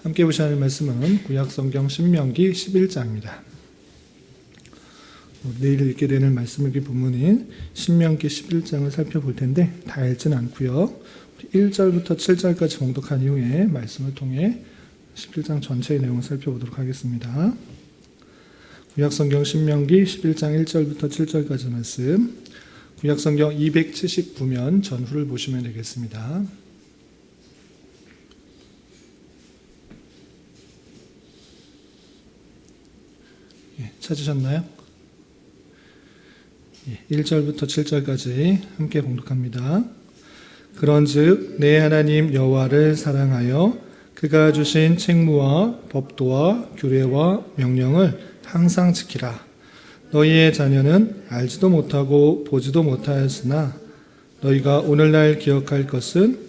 함께 보셔야 할 말씀은 구약성경 신명기 11장입니다. 내일 읽게 되는 말씀의 본문인 신명기 11장을 살펴볼 텐데 다 읽지는 않고요. 1절부터 7절까지 봉독한 이후에 말씀을 통해 11장 전체의 내용을 살펴보도록 하겠습니다. 구약성경 신명기 11장 1절부터 7절까지 말씀, 구약성경 279면 전후를 보시면 되겠습니다. 찾으셨나요? 1절부터 7절까지 함께 봉독합니다. 그런즉 내 하나님 여호와를 사랑하여 그가 주신 책무와 법도와 규례와 명령을 항상 지키라. 너희의 자녀는 알지도 못하고 보지도 못하였으나 너희가 오늘날 기억할 것은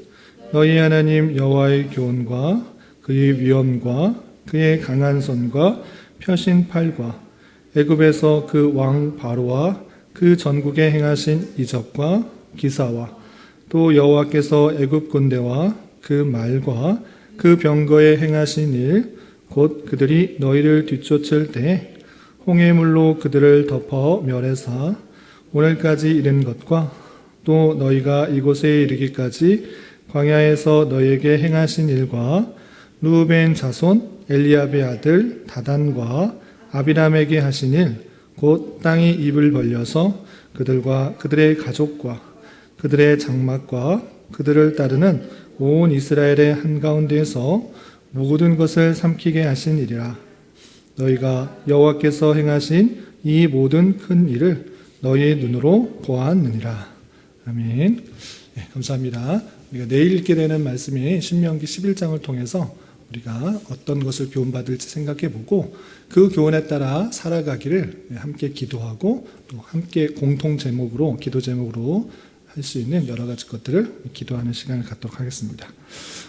너희 하나님 여호와의 교훈과 그의 위엄과 그의 강한 손과 펴신 팔과 애굽에서 그 왕 바로와 그 전국에 행하신 이적과 기사와 또 여호와께서 애굽 군대와 그 말과 그 병거에 행하신 일, 곧 그들이 너희를 뒤쫓을 때 홍해물로 그들을 덮어 멸해사 오늘까지 이른 것과 또 너희가 이곳에 이르기까지 광야에서 너희에게 행하신 일과 루벤 자손 엘리압의 아들 다단과 아비람에게 하신 일, 곧 땅이 입을 벌려서 그들과 그들의 가족과 그들의 장막과 그들을 따르는 온 이스라엘의 한가운데에서 모든 것을 삼키게 하신 일이라. 너희가 여호와께서 행하신 이 모든 큰 일을 너희의 눈으로 보았느니라. 아멘. 네, 감사합니다. 우리가 내일 읽게 되는 말씀인 신명기 11장을 통해서 우리가 어떤 것을 교훈받을지 생각해보고 그 교훈에 따라 살아가기를 함께 기도하고 또 함께 공통 제목으로 기도 제목으로 할 수 있는 여러 가지 것들을 기도하는 시간을 갖도록 하겠습니다.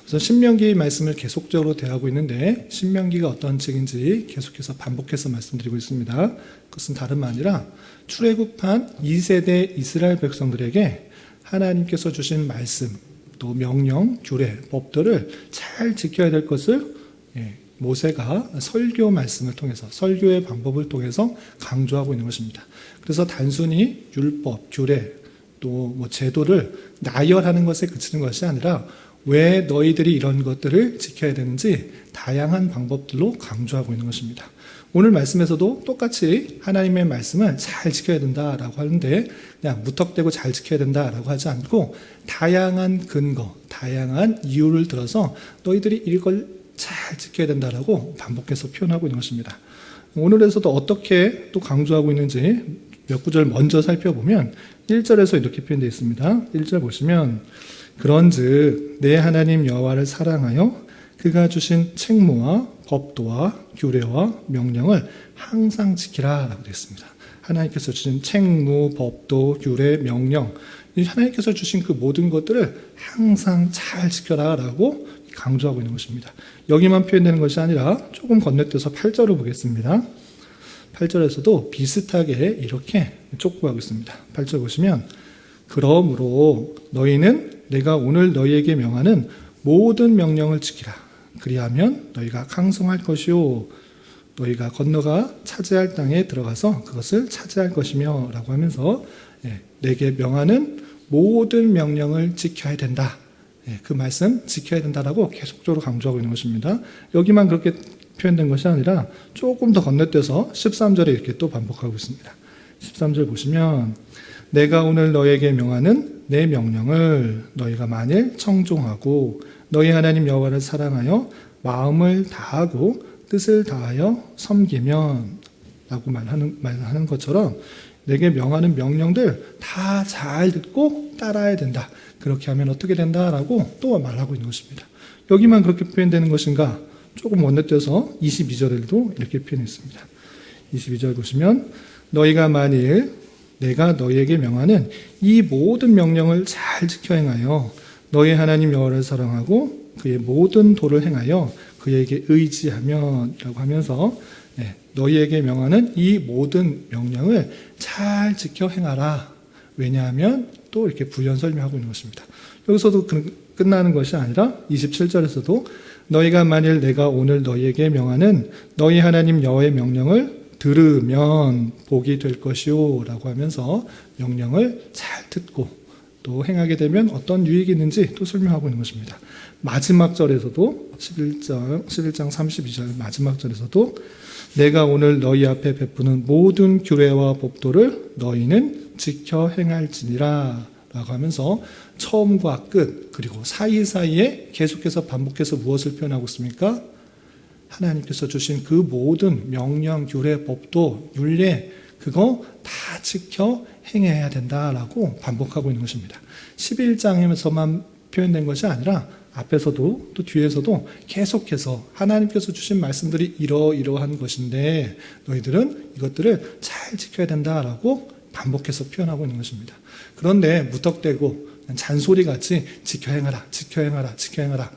우선 신명기 말씀을 계속적으로 대하고 있는데 신명기가 어떤 책인지 계속해서 반복해서 말씀드리고 있습니다. 그것은 다름 아니라 출애굽한 2세대 이스라엘 백성들에게 하나님께서 주신 말씀 또 명령, 규례, 법들을 잘 지켜야 될 것을 모세가 설교 말씀을 통해서 설교의 방법을 통해서 강조하고 있는 것입니다. 그래서 단순히 율법, 규례 또 제도를 나열하는 것에 그치는 것이 아니라 왜 너희들이 이런 것들을 지켜야 되는지 다양한 방법들로 강조하고 있는 것입니다. 오늘 말씀에서도 똑같이 하나님의 말씀을 잘 지켜야 된다라고 하는데 그냥 무턱대고 잘 지켜야 된다라고 하지 않고 다양한 근거, 다양한 이유를 들어서 너희들이 이걸 잘 지켜야 된다라고 반복해서 표현하고 있는 것입니다. 오늘에서도 어떻게 또 강조하고 있는지 몇 구절 먼저 살펴보면 1절에서 이렇게 표현되어 있습니다. 1절 보시면 그런즉 내 하나님 여호와를 사랑하여 그가 주신 책무와 법도와 규례와 명령을 항상 지키라 라고 되어 있습니다. 하나님께서 주신 책무, 법도, 규례, 명령 하나님께서 주신 그 모든 것들을 항상 잘 지켜라 라고 강조하고 있는 것입니다. 여기만 표현되는 것이 아니라 조금 건너뛰어서 8절을 보겠습니다. 8절에서도 비슷하게 이렇게 촉구하고 있습니다. 8절 보시면 그러므로 너희는 내가 오늘 너희에게 명하는 모든 명령을 지키라. 그리하면 너희가 강성할 것이요 너희가 건너가 차지할 땅에 들어가서 그것을 차지할 것이며 라고 하면서 내게 명하는 모든 명령을 지켜야 된다. 그 말씀 지켜야 된다라고 계속적으로 강조하고 있는 것입니다. 여기만 그렇게 표현된 것이 아니라 조금 더 건너뛰어서 13절에 이렇게 또 반복하고 있습니다. 13절 보시면 내가 오늘 너에게 명하는 내 명령을 너희가 만일 청종하고 너희 하나님 여호와를 사랑하여 마음을 다하고 뜻을 다하여 섬기면 라고 말하는 것처럼 내게 명하는 명령들 다 잘 듣고 따라야 된다. 그렇게 하면 어떻게 된다라고 또 말하고 있는 것입니다. 여기만 그렇게 표현되는 것인가? 조금 건너뛰어서 22절에도 이렇게 표현했습니다. 22절 보시면 너희가 만일 내가 너희에게 명하는 이 모든 명령을 잘 지켜 행하여 너희 하나님 여호와를 사랑하고 그의 모든 도를 행하여 그에게 의지하면 라고 하면서 너희에게 명하는 이 모든 명령을 잘 지켜 행하라. 왜냐하면 또 이렇게 부연 설명하고 있는 것입니다. 여기서도 끝나는 것이 아니라 27절에서도 너희가 만일 내가 오늘 너희에게 명하는 너희 하나님 여호와의 명령을 들으면 복이 될 것이요 라고 하면서 명령을 잘 듣고 또 행하게 되면 어떤 유익이 있는지 또 설명하고 있는 것입니다. 마지막 절에서도 11장 32절 마지막 절에서도 내가 오늘 너희 앞에 베푸는 모든 규례와 법도를 너희는 지켜 행할지니라 라고 하면서 처음과 끝 그리고 사이사이에 계속해서 반복해서 무엇을 표현하고 있습니까? 하나님께서 주신 그 모든 명령, 규례, 법도, 율례 그거 다 지켜 행해야 된다라고 반복하고 있는 것입니다. 11장에서만 표현된 것이 아니라 앞에서도 또 뒤에서도 계속해서 하나님께서 주신 말씀들이 이러이러한 것인데 너희들은 이것들을 잘 지켜야 된다라고 반복해서 표현하고 있는 것입니다. 그런데 무턱대고 잔소리같이 지켜 행하라, 지켜 행하라, 지켜 행하라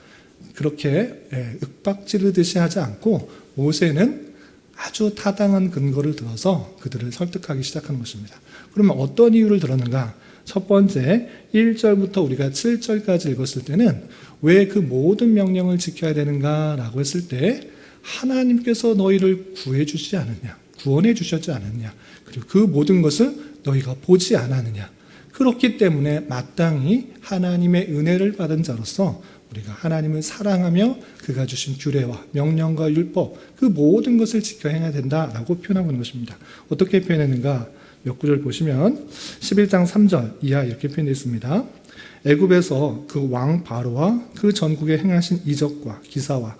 그렇게 윽박지르듯이 하지 않고 모세는 아주 타당한 근거를 들어서 그들을 설득하기 시작하는 것입니다. 그러면 어떤 이유를 들었는가? 첫 번째 1절부터 우리가 7절까지 읽었을 때는 왜 그 모든 명령을 지켜야 되는가 라고 했을 때 하나님께서 너희를 구해주지 않았냐, 구원해 주셨지 않았냐, 그리고 그 모든 것을 너희가 보지 않았느냐. 그렇기 때문에 마땅히 하나님의 은혜를 받은 자로서 우리가 하나님을 사랑하며 그가 주신 규례와 명령과 율법 그 모든 것을 지켜 행해야 된다라고 표현하고 있는 것입니다. 어떻게 표현했는가? 몇 구절 보시면 11장 3절 이하 이렇게 표현되어 있습니다. 애굽에서 그 왕 바로와 그 전국에 행하신 이적과 기사와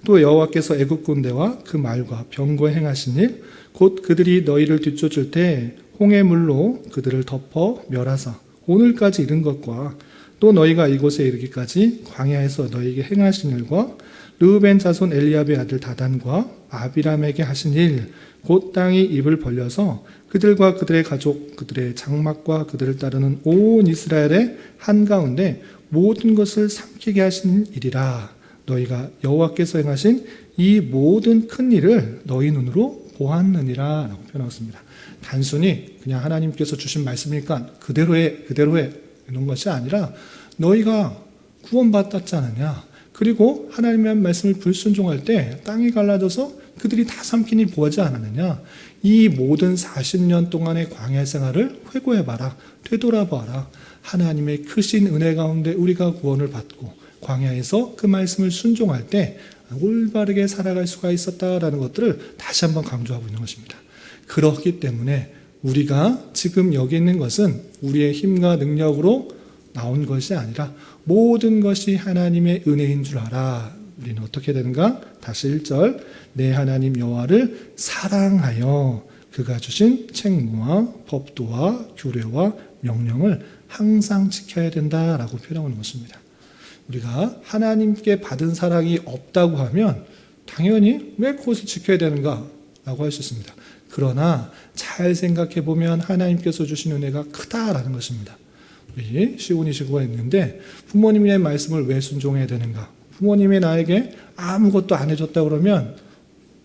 또 여호와께서 애굽 군대와 그 말과 병거에 행하신 일 곧 그들이 너희를 뒤쫓을 때 홍해물로 그들을 덮어 멸하사 오늘까지 이른 것과 또 너희가 이곳에 이르기까지 광야에서 너희에게 행하신 일과 르우벤 자손 엘리압의 아들 다단과 아비람에게 하신 일 곧 땅이 입을 벌려서 그들과 그들의 가족 그들의 장막과 그들을 따르는 온 이스라엘의 한가운데 모든 것을 삼키게 하신 일이라. 너희가 여호와께서 행하신 이 모든 큰 일을 너희 눈으로 보았느니라 라고 표현하였습니다. 단순히 그냥 하나님께서 주신 말씀이니까 그대로 해 이런 것이 아니라 너희가 구원받았지 않느냐, 그리고 하나님의 말씀을 불순종할 때 땅이 갈라져서 그들이 다 삼키니 보지 않았느냐, 이 모든 40년 동안의 광야 생활을 회고해봐라, 되돌아봐라. 하나님의 크신 은혜 가운데 우리가 구원을 받고 광야에서 그 말씀을 순종할 때 올바르게 살아갈 수가 있었다라는 것들을 다시 한번 강조하고 있는 것입니다. 그렇기 때문에 우리가 지금 여기 있는 것은 우리의 힘과 능력으로 나온 것이 아니라 모든 것이 하나님의 은혜인 줄 알아. 우리는 어떻게 되는가? 다시 1절 내 하나님 여호와를 사랑하여 그가 주신 책무와 법도와 규례와 명령을 항상 지켜야 된다라고 표현하는 것입니다. 우리가 하나님께 받은 사랑이 없다고 하면 당연히 왜 그것을 지켜야 되는가 라고 할 수 있습니다. 그러나 잘 생각해 보면 하나님께서 주신 은혜가 크다라는 것입니다. 우리 시온이 시구가 있는데 부모님의 말씀을 왜 순종해야 되는가? 부모님이 나에게 아무것도 안 해줬다 그러면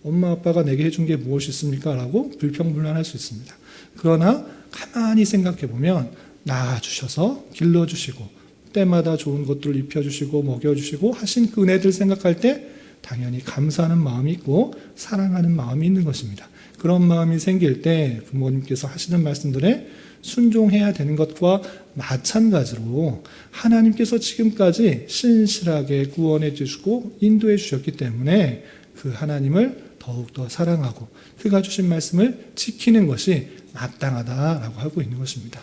엄마 아빠가 내게 해준 게 무엇이 있습니까? 라고 불평불만할 수 있습니다. 그러나 가만히 생각해 보면 낳아주셔서 길러주시고 때마다 좋은 것들을 입혀주시고 먹여주시고 하신 그 은혜들 생각할 때 당연히 감사하는 마음이 있고 사랑하는 마음이 있는 것입니다. 그런 마음이 생길 때 부모님께서 하시는 말씀들에 순종해야 되는 것과 마찬가지로 하나님께서 지금까지 신실하게 구원해 주시고 인도해 주셨기 때문에 그 하나님을 더욱더 사랑하고 그가 주신 말씀을 지키는 것이 마땅하다라고 하고 있는 것입니다.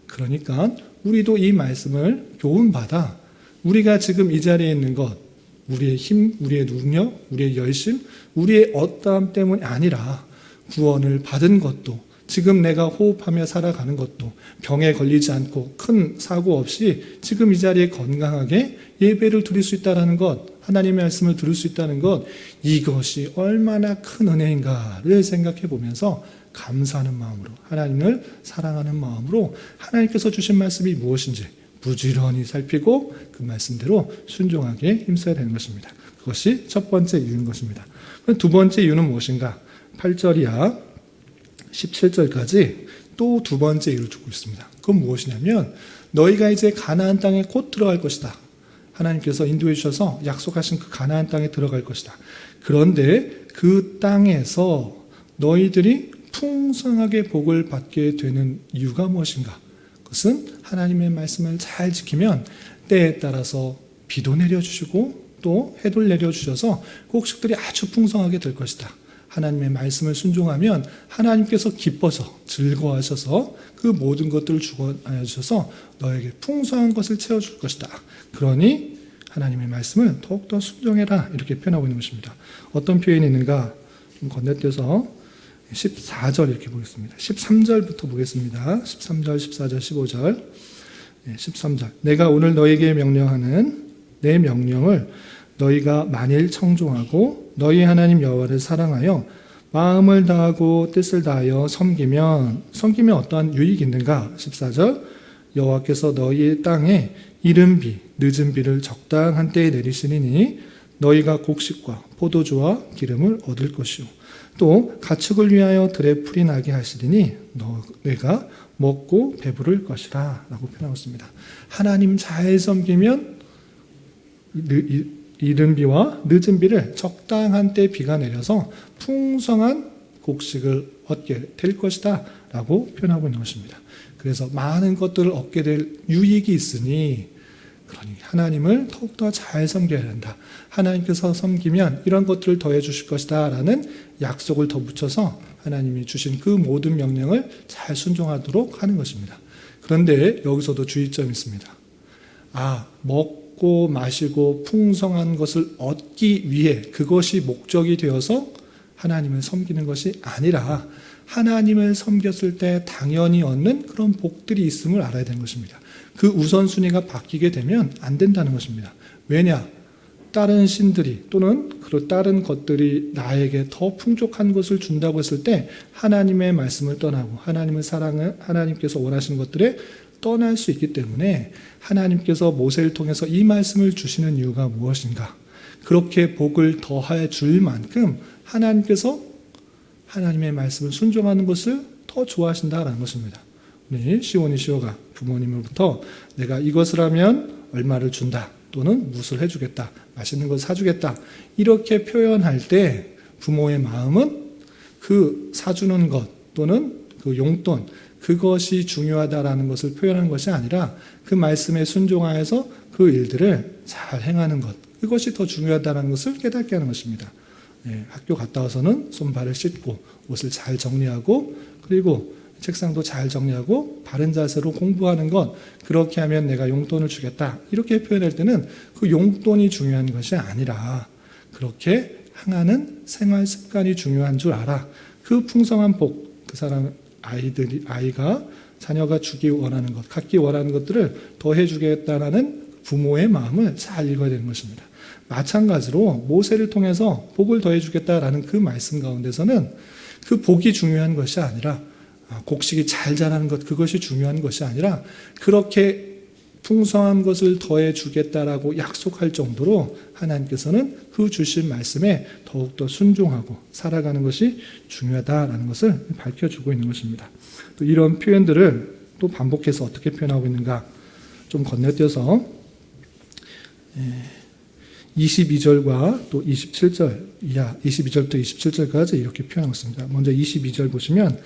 그러니까 우리도 이 말씀을 교훈받아 우리가 지금 이 자리에 있는 것, 우리의 힘, 우리의 능력, 우리의 열심, 우리의 어떠함 때문이 아니라 구원을 받은 것도 지금 내가 호흡하며 살아가는 것도 병에 걸리지 않고 큰 사고 없이 지금 이 자리에 건강하게 예배를 드릴 수 있다는 것, 하나님의 말씀을 들을 수 있다는 것, 이것이 얼마나 큰 은혜인가를 생각해 보면서 감사하는 마음으로 하나님을 사랑하는 마음으로 하나님께서 주신 말씀이 무엇인지 부지런히 살피고 그 말씀대로 순종하게 힘써야 되는 것입니다. 그것이 첫 번째 이유인 것입니다. 두 번째 이유는 무엇인가? 8절 이하 17절까지 또 두 번째 이유를 주고 있습니다. 그건 무엇이냐면 너희가 이제 가나안 땅에 곧 들어갈 것이다. 하나님께서 인도해 주셔서 약속하신 그 가나안 땅에 들어갈 것이다. 그런데 그 땅에서 너희들이 풍성하게 복을 받게 되는 이유가 무엇인가? 그것은 하나님의 말씀을 잘 지키면 때에 따라서 비도 내려주시고 또 해도 내려주셔서 곡식들이 아주 풍성하게 될 것이다. 하나님의 말씀을 순종하면 하나님께서 기뻐서 즐거워하셔서 그 모든 것들을 주관하여 주셔서 너에게 풍성한 것을 채워줄 것이다. 그러니 하나님의 말씀을 더욱더 순종해라, 이렇게 표현하고 있는 것입니다. 어떤 표현이 있는가 좀 건너뛰어서 14절 이렇게 보겠습니다. 13절부터 보겠습니다. 13절, 14절, 15절. 13절. 내가 오늘 너에게 명령하는 내 명령을 너희가 만일 청종하고 너희 하나님 여호와를 사랑하여 마음을 다하고 뜻을 다하여 섬기면 어떠한 유익이 있는가? 14절. 여호와께서 너희의 땅에 이른 비, 늦은 비를 적당한 때에 내리시리니 너희가 곡식과 포도주와 기름을 얻을 것이요 또 가축을 위하여 들에 풀이 나게 하시리니 너희가 먹고 배부를 것이라 라고 표현하고 있습니다. 하나님 잘 섬기면 이른 비와 늦은 비를 적당한 때 비가 내려서 풍성한 곡식을 얻게 될 것이다 라고 표현하고 있는 것입니다. 그래서 많은 것들을 얻게 될 유익이 있으니 그러니 하나님을 더욱더 잘 섬겨야 한다. 하나님께서 섬기면 이런 것들을 더해 주실 것이다 라는 약속을 덧붙여서 하나님이 주신 그 모든 명령을 잘 순종하도록 하는 것입니다. 그런데 여기서도 주의점이 있습니다. 먹고 마시고 풍성한 것을 얻기 위해 그것이 목적이 되어서 하나님을 섬기는 것이 아니라 하나님을 섬겼을 때 당연히 얻는 그런 복들이 있음을 알아야 되는 것입니다. 그 우선순위가 바뀌게 되면 안 된다는 것입니다. 왜냐? 다른 신들이 또는 다른 것들이 나에게 더 풍족한 것을 준다고 했을 때 하나님의 말씀을 떠나고 하나님을 사랑을 하나님께서 원하시는 것들에 떠날 수 있기 때문에 하나님께서 모세를 통해서 이 말씀을 주시는 이유가 무엇인가? 그렇게 복을 더해 줄 만큼 하나님께서 하나님의 말씀을 순종하는 것을 더 좋아하신다라는 것입니다. 우리 시온이시오가 부모님으로부터 내가 이것을 하면 얼마를 준다 또는 무엇을 해주겠다, 맛있는 것을 사주겠다 이렇게 표현할 때 부모의 마음은 그 사주는 것 또는 그 용돈 그것이 중요하다라는 것을 표현하는 것이 아니라 그 말씀에 순종하여서 그 일들을 잘 행하는 것 그것이 더 중요하다는 것을 깨닫게 하는 것입니다. 학교 갔다 와서는 손발을 씻고 옷을 잘 정리하고 그리고 책상도 잘 정리하고 바른 자세로 공부하는 것 그렇게 하면 내가 용돈을 주겠다 이렇게 표현할 때는 그 용돈이 중요한 것이 아니라 그렇게 행하는 생활 습관이 중요한 줄 알아. 그 풍성한 복, 그 사람 아이가 자녀가 주기 원하는 것, 갖기 원하는 것들을 더해 주겠다라는 부모의 마음을 잘 읽어야 되는 것입니다. 마찬가지로 모세를 통해서 복을 더해 주겠다라는 그 말씀 가운데서는 그 복이 중요한 것이 아니라 곡식이 잘 자라는 것 그것이 중요한 것이 아니라 그렇게 풍성한 것을 더해 주겠다라고 약속할 정도로 하나님께서는 그 주신 말씀에 더욱더 순종하고 살아가는 것이 중요하다라는 것을 밝혀주고 있는 것입니다. 또 이런 표현들을 또 반복해서 어떻게 표현하고 있는가 좀 건너뛰어서 22절과 또 27절 이하 22절부터 27절까지 이렇게 표현하고 있습니다. 먼저 22절 보시면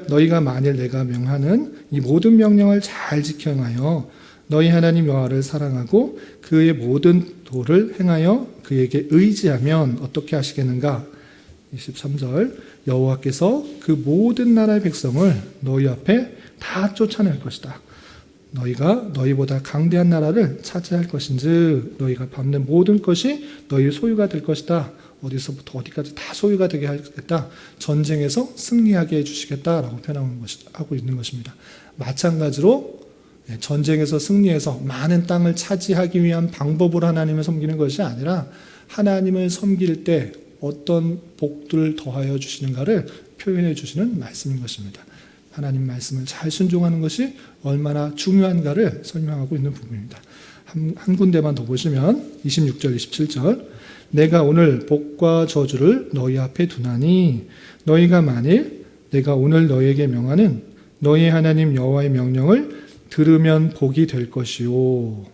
너희가 만일 내가 명하는 이 모든 명령을 잘 지켜 행하여 너희 하나님 여호와를 사랑하고 그의 모든 도를 행하여 그에게 의지하면 어떻게 하시겠는가? 23절 여호와께서 그 모든 나라의 백성을 너희 앞에 다 쫓아낼 것이다. 너희가 너희보다 강대한 나라를 차지할 것인즉 너희가 밟는 모든 것이 너희 소유가 될 것이다. 어디서부터 어디까지 다 소유가 되게 하겠다. 전쟁에서 승리하게 해주시겠다라고 표현하고 있는 것입니다. 마찬가지로 전쟁에서 승리해서 많은 땅을 차지하기 위한 방법으로 하나님을 섬기는 것이 아니라 하나님을 섬길 때 어떤 복들을 더하여 주시는가를 표현해 주시는 말씀인 것입니다. 하나님 말씀을 잘 순종하는 것이 얼마나 중요한가를 설명하고 있는 부분입니다. 한 군데만 더 보시면 26절, 27절 내가 오늘 복과 저주를 너희 앞에 두나니 너희가 만일 내가 오늘 너희에게 명하는 너희 하나님 여호와의 명령을 들으면 복이 될 것이요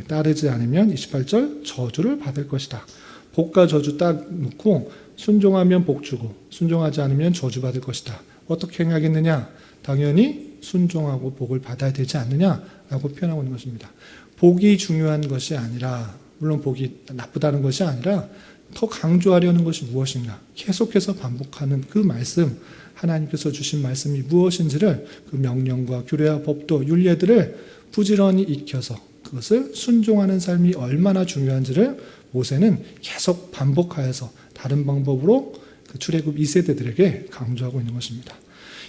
따르지 않으면 28절 저주를 받을 것이다. 복과 저주 딱 놓고 순종하면 복 주고 순종하지 않으면 저주 받을 것이다. 어떻게 행하겠느냐? 당연히 순종하고 복을 받아야 되지 않느냐라고 표현하고 있는 것입니다. 복이 중요한 것이 아니라, 물론 복이 나쁘다는 것이 아니라 더 강조하려는 것이 무엇인가? 계속해서 반복하는 그 말씀, 하나님께서 주신 말씀이 무엇인지를, 그 명령과 규례와 법도 율례들을 부지런히 익혀서 그것을 순종하는 삶이 얼마나 중요한지를 모세는 계속 반복하여서 다른 방법으로 그 출애굽 2세대들에게 강조하고 있는 것입니다.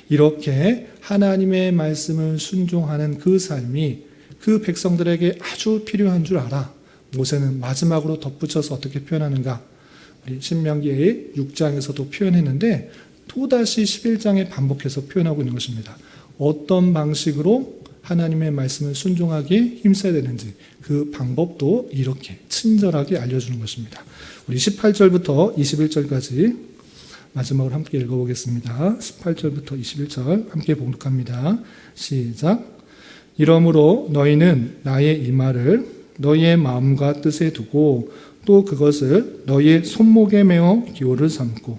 이렇게 하나님의 말씀을 순종하는 그 삶이 그 백성들에게 아주 필요한 줄 알아 모세는 마지막으로 덧붙여서 어떻게 표현하는가? 우리 신명기 6장에서도 표현했는데 또다시 11장에 반복해서 표현하고 있는 것입니다. 어떤 방식으로 하나님의 말씀을 순종하기에 힘써야 되는지 그 방법도 이렇게 친절하게 알려주는 것입니다. 우리 18절부터 21절까지 마지막으로 함께 읽어보겠습니다. 18절부터 21절 함께 봉독합니다. 시작. 이러므로 너희는 나의 이 말을 너희의 마음과 뜻에 두고 또 그것을 너희의 손목에 메어 기호를 삼고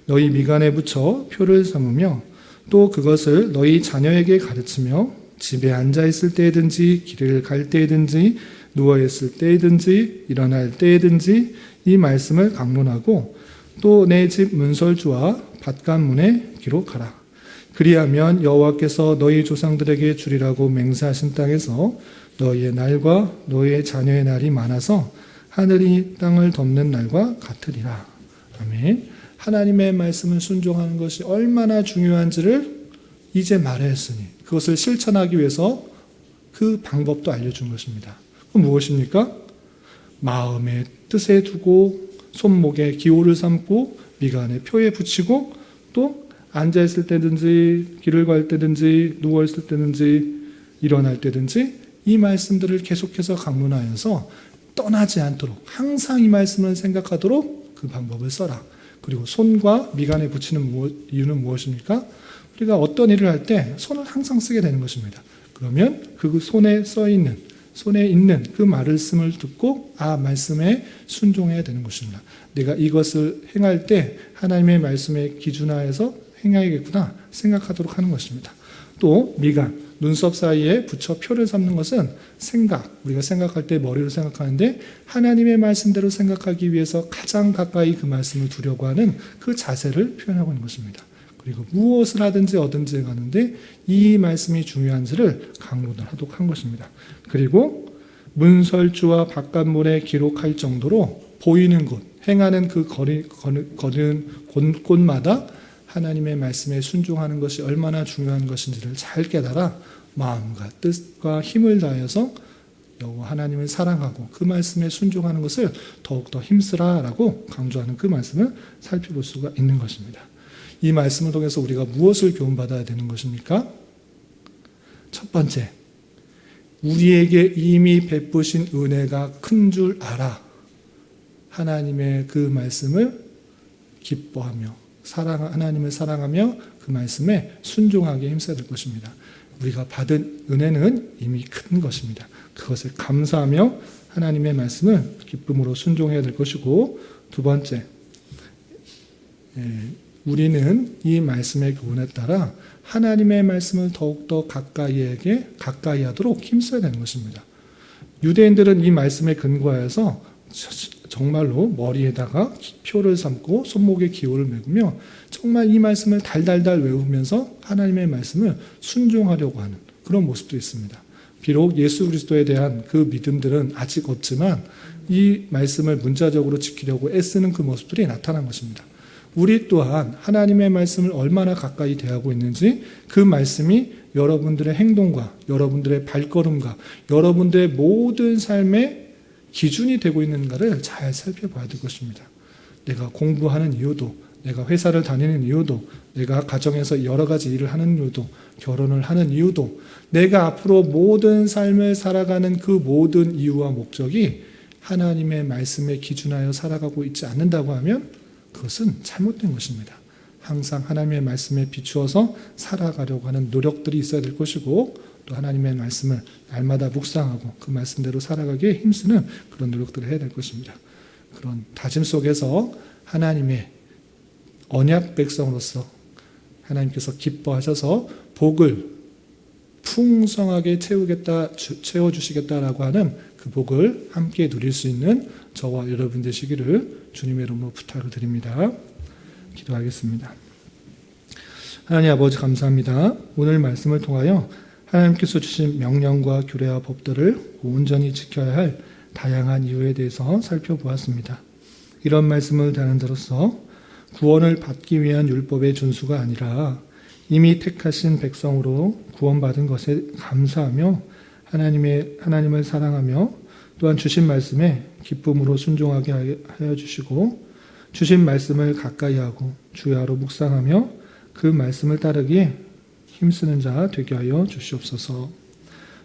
너희 미간에 붙여 표를 삼으며 또 그것을 너희 자녀에게 가르치며 집에 앉아있을 때든지 길을 갈 때든지 누워있을 때든지 일어날 때든지 이 말씀을 강론하고 또 내 집 문설주와 밭간문에 기록하라. 그리하면 여호와께서 너희 조상들에게 주리라고 맹세하신 땅에서 너희의 날과 너희의 자녀의 날이 많아서 하늘이 땅을 덮는 날과 같으리라. 아멘. 하나님의 말씀을 순종하는 것이 얼마나 중요한지를 이제 말했으니 그것을 실천하기 위해서 그 방법도 알려준 것입니다. 그럼 무엇입니까? 마음의 뜻에 두고 손목에 기호를 삼고 미간에 표에 붙이고 또 앉아있을 때든지 길을 갈 때든지 누워있을 때든지 일어날 때든지 이 말씀들을 계속해서 강론하여서 떠나지 않도록 항상 이 말씀을 생각하도록 그 방법을 써라. 그리고 손과 미간에 붙이는 이유는 무엇입니까? 우리가 어떤 일을 할 때 손을 항상 쓰게 되는 것입니다. 그러면 그 손에 손에 있는 그 말씀을 듣고 말씀에 순종해야 되는 것입니다. 내가 이것을 행할 때 하나님의 말씀에 기준하여서 행해야겠구나 생각하도록 하는 것입니다. 또 미간, 눈썹 사이에 붙여 표를 삼는 것은 우리가 생각할 때 머리로 생각하는데 하나님의 말씀대로 생각하기 위해서 가장 가까이 그 말씀을 두려고 하는 그 자세를 표현하고 있는 것입니다. 그리고 무엇을 하든지 얻든지 가는데 이 말씀이 중요한지를 강론을 하도록 한 것입니다. 그리고 문설주와 밭간문에 기록할 정도로 보이는 곳, 행하는 그 거는 곳곳마다 하나님의 말씀에 순종하는 것이 얼마나 중요한 것인지를 잘 깨달아 마음과 뜻과 힘을 다하여서 여호와 하나님을 사랑하고 그 말씀에 순종하는 것을 더욱더 힘쓰라라고 강조하는 그 말씀을 살펴볼 수가 있는 것입니다. 이 말씀을 통해서 우리가 무엇을 교훈받아야 되는 것입니까? 첫 번째, 우리에게 이미 베푸신 은혜가 큰 줄 알아 하나님의 그 말씀을 기뻐하며 하나님을 사랑하며 그 말씀에 순종하게 힘써야 될 것입니다. 우리가 받은 은혜는 이미 큰 것입니다. 그것을 감사하며 하나님의 말씀을 기쁨으로 순종해야 될 것이고, 두 번째, 우리는 이 말씀의 교훈에 따라 하나님의 말씀을 더욱더 가까이 하도록 힘써야 되는 것입니다. 유대인들은 이 말씀에 근거하여서 정말로 머리에다가 표를 삼고 손목에 기호를 메으며 정말 이 말씀을 달달달 외우면서 하나님의 말씀을 순종하려고 하는 그런 모습도 있습니다. 비록 예수 그리스도에 대한 그 믿음들은 아직 없지만 이 말씀을 문자적으로 지키려고 애쓰는 그 모습들이 나타난 것입니다. 우리 또한 하나님의 말씀을 얼마나 가까이 대하고 있는지 그 말씀이 여러분들의 행동과 여러분들의 발걸음과 여러분들의 모든 삶의 기준이 되고 있는가를 잘 살펴봐야 될 것입니다. 내가 공부하는 이유도, 내가 회사를 다니는 이유도, 내가 가정에서 여러 가지 일을 하는 이유도, 결혼을 하는 이유도, 내가 앞으로 모든 삶을 살아가는 그 모든 이유와 목적이 하나님의 말씀에 기준하여 살아가고 있지 않는다고 하면 그것은 잘못된 것입니다. 항상 하나님의 말씀에 비추어서 살아가려고 하는 노력들이 있어야 될 것이고, 또 하나님의 말씀을 날마다 묵상하고 그 말씀대로 살아가기에 힘쓰는 그런 노력들을 해야 될 것입니다. 그런 다짐 속에서 하나님의 언약 백성으로서 하나님께서 기뻐하셔서 복을 풍성하게 채워주시겠다라고 하는 그 복을 함께 누릴 수 있는 저와 여러분 되시기를 주님의 이름으로 부탁을 드립니다. 기도하겠습니다. 하나님 아버지 감사합니다. 오늘 말씀을 통하여 하나님께서 주신 명령과 규례와 법들을 온전히 지켜야 할 다양한 이유에 대해서 살펴보았습니다. 이런 말씀을 듣는 데로서 구원을 받기 위한 율법의 준수가 아니라 이미 택하신 백성으로 구원받은 것에 감사하며 하나님을 사랑하며 또한 주신 말씀에 기쁨으로 순종하게 하여 주시고 주신 말씀을 가까이 하고 주야로 묵상하며 그 말씀을 따르기에 힘쓰는 자 되게 하여 주시옵소서.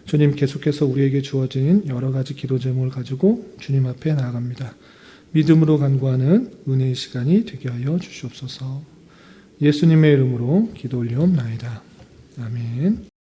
주님 계속해서 우리에게 주어진 여러 가지 기도 제목을 가지고 주님 앞에 나아갑니다. 믿음으로 간구하는 은혜의 시간이 되게 하여 주시옵소서. 예수님의 이름으로 기도 올리옵나이다. 아멘.